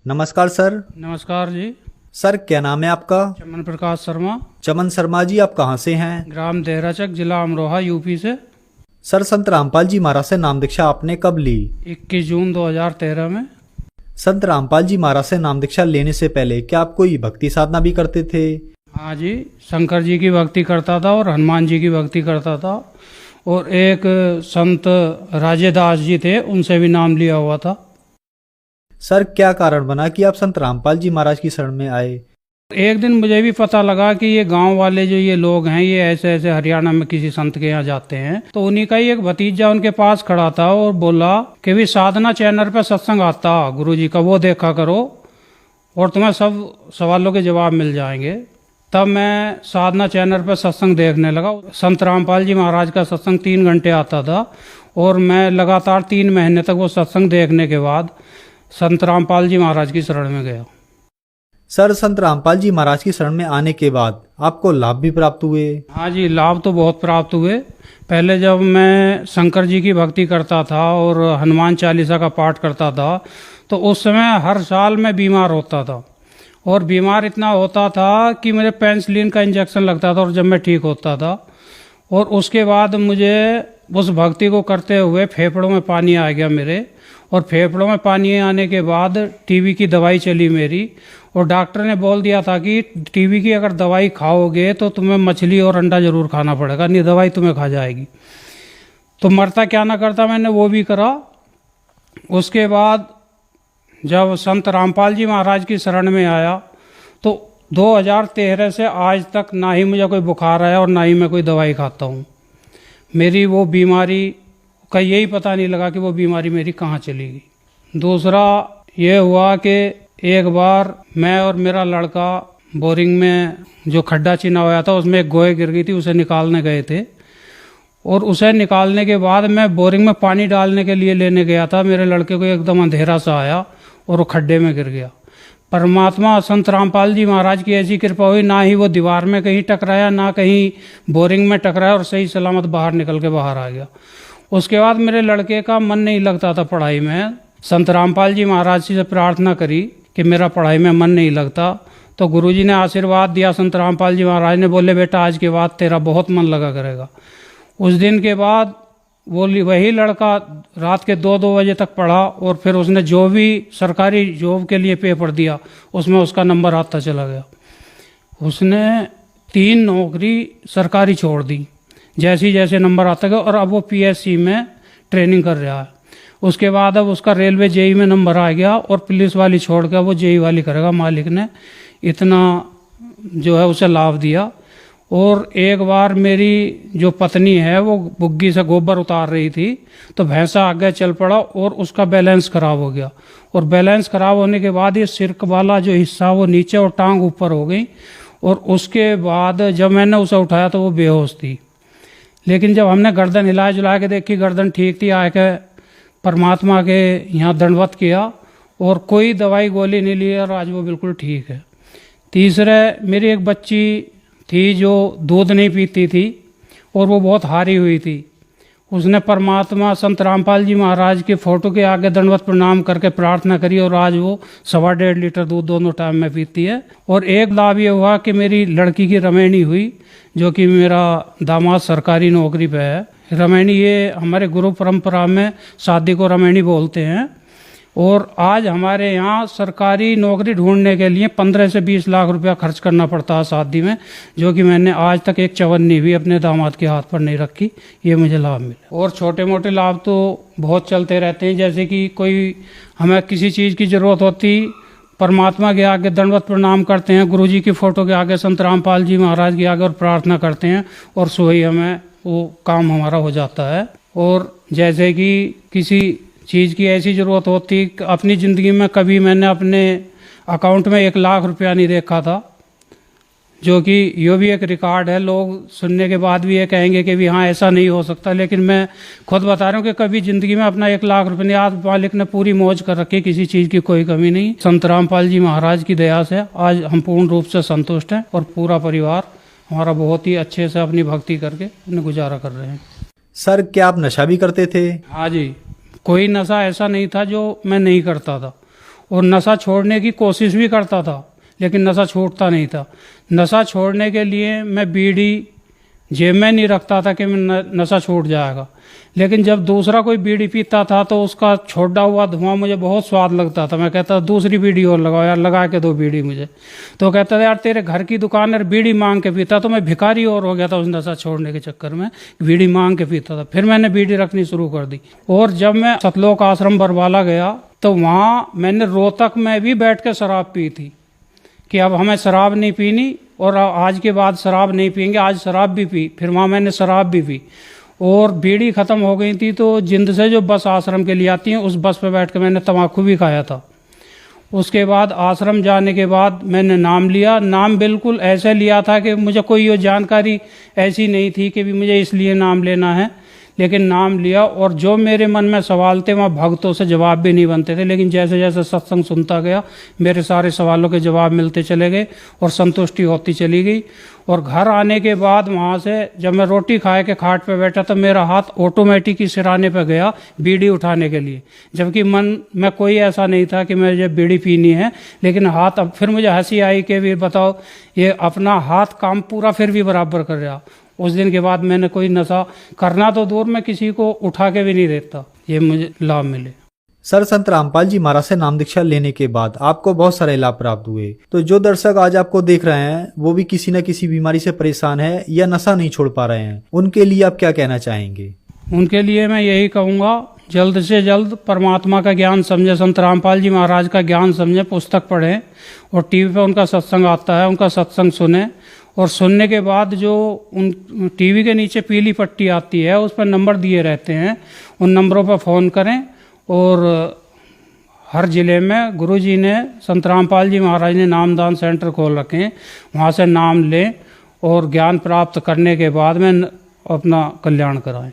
नमस्कार सर। नमस्कार जी। सर क्या नाम है आपका? चमन प्रकाश शर्मा। चमन शर्मा जी, आप कहाँ से हैं? ग्राम देहराचक, जिला अमरोहा, यूपी से। सर संत रामपाल जी महाराज से नाम दीक्षा आपने कब ली? 21 जून 2013 में। संत रामपाल जी महाराज से नाम दीक्षा लेने से पहले क्या आप कोई भक्ति साधना भी करते थे? हाँ जी, शंकर जी की भक्ति करता था और हनुमान जी की भक्ति करता था, और एक संत राजेदास जी थे, उनसे भी नाम लिया हुआ था। सर क्या कारण बना कि आप संत रामपाल जी महाराज की शरण में आए? एक दिन मुझे भी पता लगा कि ये गांव वाले जो ये लोग हैं, ये ऐसे ऐसे हरियाणा में किसी संत के यहाँ जाते हैं। तो उन्हीं का ही एक भतीजा उनके पास खड़ा था और बोला कि भी साधना चैनल पे सत्संग आता गुरु जी का, वो देखा करो और तुम्हें सब सवालों के जवाब मिल जाएंगे। तब मैं साधना चैनल पर सत्संग देखने लगा। संत रामपाल जी महाराज का सत्संग 3 घंटे आता था, और मैं लगातार 3 महीने तक वो सत्संग देखने के बाद संत रामपाल जी महाराज की शरण में गया। सर संत रामपाल जी महाराज की शरण में आने के बाद आपको लाभ भी प्राप्त हुए? हाँ जी, लाभ तो बहुत प्राप्त हुए। पहले जब मैं शंकर जी की भक्ति करता था और हनुमान चालीसा का पाठ करता था, तो उस समय हर साल मैं बीमार होता था, और बीमार इतना होता था कि मुझे पेनिसिलिन का इंजेक्शन लगता था, और जब मैं ठीक होता था, और उसके बाद मुझे उस भक्ति को करते हुए फेफड़ों में पानी आ गया मेरे, और फेफड़ों में पानी आने के बाद टीबी की दवाई चली मेरी, और डॉक्टर ने बोल दिया था कि टीबी की अगर दवाई खाओगे तो तुम्हें मछली और अंडा जरूर खाना पड़ेगा, नहीं दवाई तुम्हें खा जाएगी। तो मरता क्या ना करता, मैंने वो भी करा। उसके बाद जब संत रामपाल जी महाराज की शरण में आया, तो 2013 से आज तक ना ही मुझे कोई बुखार आया और ना ही मैं कोई दवाई खाता हूँ। मेरी वो बीमारी का यही पता नहीं लगा कि वो बीमारी मेरी कहाँ चली गई। दूसरा ये हुआ कि एक बार मैं और मेरा लड़का बोरिंग में जो खड्डा चिना हुआ था, उसमें एक गोए गिर गई थी, उसे निकालने गए थे, और उसे निकालने के बाद मैं बोरिंग में पानी डालने के लिए लेने गया था। मेरे लड़के को एकदम अंधेरा सा आया और वो खड्डे में गिर गया। परमात्मा संत रामपाल जी महाराज की ऐसी कृपा हुई, ना ही वो दीवार में कहीं टकराया, ना कहीं बोरिंग में टकराया, और सही सलामत बाहर निकल के बाहर आ गया। उसके बाद मेरे लड़के का मन नहीं लगता था पढ़ाई में। संत रामपाल जी महाराज से प्रार्थना करी कि मेरा पढ़ाई में मन नहीं लगता, तो गुरुजी ने आशीर्वाद दिया। संत रामपाल जी महाराज ने बोले, बेटा आज के बाद तेरा बहुत मन लगा करेगा। उस दिन के बाद वही लड़का रात के 2-2 बजे तक पढ़ा, और फिर उसने जो भी सरकारी जॉब के लिए पेपर दिया उसमें उसका नंबर आता चला गया। उसने 3 नौकरी सरकारी छोड़ दी जैसे जैसे नंबर आता गया, और अब वो पीएससी में ट्रेनिंग कर रहा है। उसके बाद अब उसका रेलवे जेई में नंबर आ गया, और पुलिस वाली छोड़ कर वो जेई वाली करेगा। मालिक ने इतना जो है उसे लाभ दिया। और एक बार मेरी जो पत्नी है वो बुग्गी से गोबर उतार रही थी, तो भैंसा आगे चल पड़ा और उसका बैलेंस खराब हो गया, और बैलेंस खराब होने के बाद ये सिर वाला जो हिस्सा वो नीचे और टांग ऊपर हो गई। और उसके बाद जब मैंने उसे उठाया तो वो बेहोश थी। लेकिन जब हमने गर्दन हिला जुला के देखी, गर्दन ठीक थी, आके परमात्मा के यहाँ दंडवत किया, और कोई दवाई गोली नहीं ली, और आज वो बिल्कुल ठीक है। तीसरे मेरी एक बच्ची थी जो दूध नहीं पीती थी, और वो बहुत हारी हुई थी। उसने परमात्मा संत रामपाल जी महाराज के फोटो के आगे दंडवत प्रणाम करके प्रार्थना करी, और आज वो 1.5 लीटर दूध दोनों टाइम में पीती है। और एक लाभ ये हुआ कि मेरी लड़की की रमैनी हुई, जो कि मेरा दामाद सरकारी नौकरी पे है। रमैनी ये हमारे गुरु परंपरा में शादी को रमैनी बोलते हैं। और आज हमारे यहाँ सरकारी नौकरी ढूंढने के लिए 15 से 20 लाख रुपया खर्च करना पड़ता है शादी में, जो कि मैंने आज तक एक चवन्नी भी अपने दामाद के हाथ पर नहीं रखी। ये मुझे लाभ मिला। और छोटे मोटे लाभ तो बहुत चलते रहते हैं, जैसे कि कोई हमें किसी चीज़ की ज़रूरत होती, परमात्मा के आगे दंडवत प्रणाम करते हैं, गुरुजी की फ़ोटो के आगे, संत रामपाल जी महाराज के आगे, और प्रार्थना करते हैं, और सो ही हमें वो काम हमारा हो जाता है। और जैसे कि किसी चीज़ की ऐसी ज़रूरत होती, अपनी ज़िंदगी में कभी मैंने अपने अकाउंट में 1 लाख रुपया नहीं देखा था, जो कि ये भी एक रिकॉर्ड है। लोग सुनने के बाद भी ये कहेंगे कि भी हाँ ऐसा नहीं हो सकता, लेकिन मैं खुद बता रहा हूँ कि कभी ज़िंदगी में अपना 1 लाख रुपये नहीं। आज मालिक ने पूरी मौज कर रखी, किसी चीज़ की कोई कमी नहीं। संत रामपाल जी महाराज की दया से आज हम पूर्ण रूप से संतुष्ट हैं, और पूरा परिवार हमारा बहुत ही अच्छे से अपनी भक्ति करके उन्हें गुजारा कर रहे हैं। सर क्या आप नशा भी करते थे? हाँ जी, कोई नशा ऐसा नहीं था जो मैं नहीं करता था। और नशा छोड़ने की कोशिश भी करता था, लेकिन नशा छूटता नहीं था। नशा छोड़ने के लिए मैं बीड़ी जेब में नहीं रखता था कि नशा छूट जाएगा, लेकिन जब दूसरा कोई बीड़ी पीता था तो उसका छोड़ा हुआ धुआं मुझे बहुत स्वाद लगता था। मैं कहता दूसरी बीड़ी और लगाओ यार, लगा के दो बीड़ी मुझे। तो कहता था यार तेरे घर की दुकान है, बीड़ी मांग के पीता। तो मैं भिखारी और हो गया था उस नशा छोड़ने के चक्कर में, बीड़ी मांग के पीता था। फिर मैंने बीड़ी रखनी शुरू कर दी। और जब मैं सतलोक आश्रम बरवाला गया तो वहाँ मैंने रोहतक में भी बैठ के शराब पी थी कि अब हमें शराब नहीं पीनी और आज के बाद शराब नहीं पियेंगे। आज शराब भी पी, फिर वहाँ मैंने शराब भी पी। और बीड़ी ख़त्म हो गई थी तो जिंद से जो बस आश्रम के लिए आती है उस बस पे बैठ के मैंने तम्बाकू भी खाया था। उसके बाद आश्रम जाने के बाद मैंने नाम लिया। नाम बिल्कुल ऐसे लिया था कि मुझे कोई ये जानकारी ऐसी नहीं थी कि भी मुझे इसलिए नाम लेना है, लेकिन नाम लिया। और जो मेरे मन में सवाल थे वहाँ भक्तों से जवाब भी नहीं बनते थे, लेकिन जैसे जैसे सत्संग सुनता गया मेरे सारे सवालों के जवाब मिलते चले गए और संतुष्टि होती चली गई। और घर आने के बाद वहाँ से जब मैं रोटी खाए के खाट पे बैठा तो मेरा हाथ ऑटोमेटिक ही सिराने पे गया बीड़ी उठाने के लिए, जबकि मन में कोई ऐसा नहीं था कि मुझे बीड़ी पीनी है। लेकिन हाथ, अब फिर मुझे हंसी आई कि भी बताओ ये अपना हाथ काम पूरा फिर भी बराबर कर रहा। उस दिन के बाद मैंने कोई नशा करना तो दूर में किसी को उठा के भी नहीं देता, ये मुझे लाभ मिले। सर, संत रामपाल जी महाराज से नाम दीक्षा लेने के बाद आपको बहुत सारे लाभ प्राप्त हुए। तो जो दर्शक आज आपको देख रहे हैं वो भी किसी न किसी बीमारी से परेशान है या नशा नहीं छोड़ पा रहे हैं, उनके लिए आप क्या कहना चाहेंगे? उनके लिए मैं यही कहूँगा, जल्द से जल्द परमात्मा का ज्ञान समझे, संत रामपाल जी महाराज का ज्ञान समझे, पुस्तक पढ़ें और टीवी पे उनका सत्संग आता है उनका सत्संग सुने। और सुनने के बाद जो उन टीवी के नीचे पीली पट्टी आती है उस पर नंबर दिए रहते हैं, उन नंबरों पर फ़ोन करें। और हर ज़िले में गुरुजी ने, संत रामपाल जी महाराज ने नामदान सेंटर खोल रखे हैं, वहाँ से नाम लें और ज्ञान प्राप्त करने के बाद में अपना कल्याण कराएं।